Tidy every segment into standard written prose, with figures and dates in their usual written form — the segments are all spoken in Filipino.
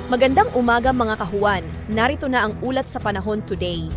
Magandang umaga mga kahuwan. Narito na ang ulat sa panahon today.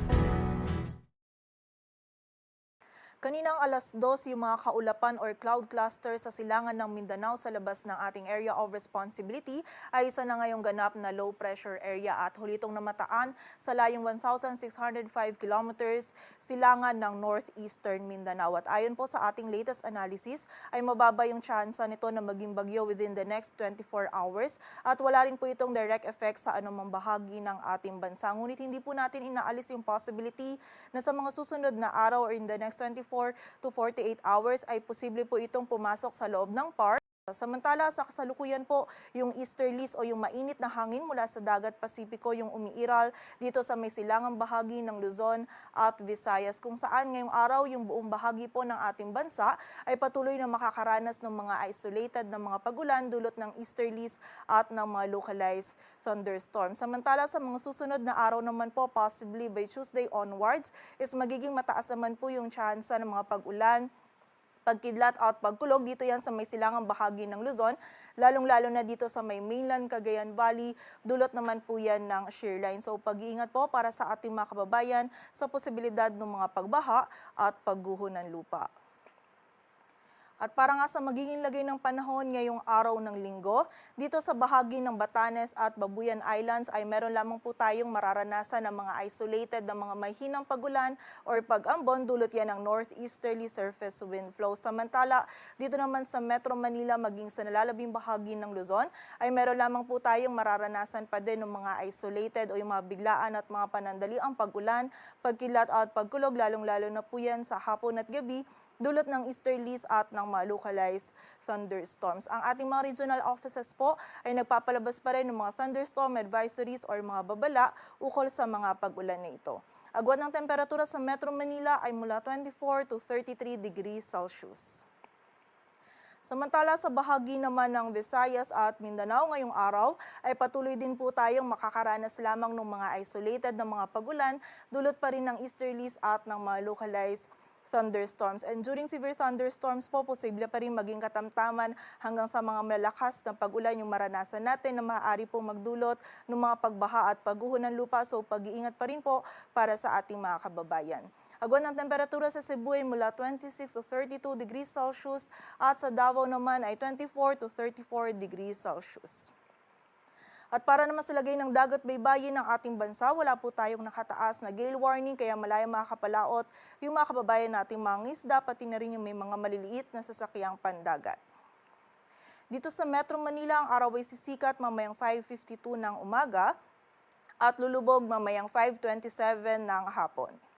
Kaninang alas 2 yung mga kaulapan or cloud cluster sa silangan ng Mindanao sa labas ng ating area of responsibility ay isa na ngayong ganap na low pressure area at huli itong namataan sa layong 1,605 kilometers silangan ng northeastern Mindanao. At ayon po sa ating latest analysis ay mababa yung tsansa nito na maging bagyo within the next 24 hours at wala rin po itong direct effect sa anumang bahagi ng ating bansa. Ngunit hindi po natin inaalis yung possibility na sa mga susunod na araw or in the next 24 to 48 hours ay posible po itong pumasok sa loob ng PAR. Samantala sa kasalukuyan po, yung easterlies o yung mainit na hangin mula sa dagat Pasipiko yung umiiral dito sa may silangang bahagi ng Luzon at Visayas kung saan ngayong araw yung buong bahagi po ng ating bansa ay patuloy na makakaranas ng mga isolated na mga pagulan dulot ng easterlies at ng mga localized thunderstorm. Samantala sa mga susunod na araw naman po, possibly by Tuesday onwards, is magiging mataas naman po yung tsansa ng mga pag-ulan, pagkidlat at pagkulog dito yan sa may silangang bahagi ng Luzon, lalong-lalo na dito sa may mainland Cagayan Valley, dulot naman po yan ng shear line. So pag-iingat po para sa ating mga kababayan sa posibilidad ng mga pagbaha at pagguho ng lupa. At para nga sa magiging lagay ng panahon ngayong araw ng linggo, dito sa bahagi ng Batanes at Babuyan Islands ay meron lamang po tayong mararanasan ng mga isolated na mga mahinang pagulan or pag-ambon dulot yan ng northeasterly surface wind flow. Samantala, dito naman sa Metro Manila maging sa nalalabing bahagi ng Luzon ay meron lamang po tayong mararanasan pa din ng mga isolated o yung mga biglaan at mga panandaliang pag-ulan, pagkilat at pagkulog, lalong-lalo na po yan sa hapon at gabi, dulot ng easterlies at ng mga localized thunderstorms. Ang ating mga regional offices po ay nagpapalabas pa rin ng mga thunderstorm advisories or mga babala ukol sa mga pag-ulan na ito. Agwat ng temperatura sa Metro Manila ay mula 24 to 33 degrees Celsius. Samantala sa bahagi naman ng Visayas at Mindanao ngayong araw ay patuloy din po tayong makakaranas lamang ng mga isolated na mga pagulan dulot pa rin ng easterlies at ng mga localized thunderstorms. And during severe thunderstorms po, posible pa rin maging katamtaman hanggang sa mga malalakas na pag-ulan yung maranasan natin na maaari pong magdulot ng mga pagbaha at pagguho ng lupa. So pag-iingat pa rin po para sa ating mga kababayan. Agwan ng temperatura sa Cebu ay mula 26 to 32 degrees Celsius at sa Davao naman ay 24 to 34 degrees Celsius. At para naman sa lagay ng dagat baybayin ng ating bansa, wala po tayong nakataas na gale warning kaya malayang makakapalaot yung mga kababayan nating mga isda, pati na rin yung may mga maliliit na sasakyang pandagat. Dito sa Metro Manila, ang araw ay sisikat mamayang 5:52 ng umaga at lulubog mamayang 5:27 ng hapon.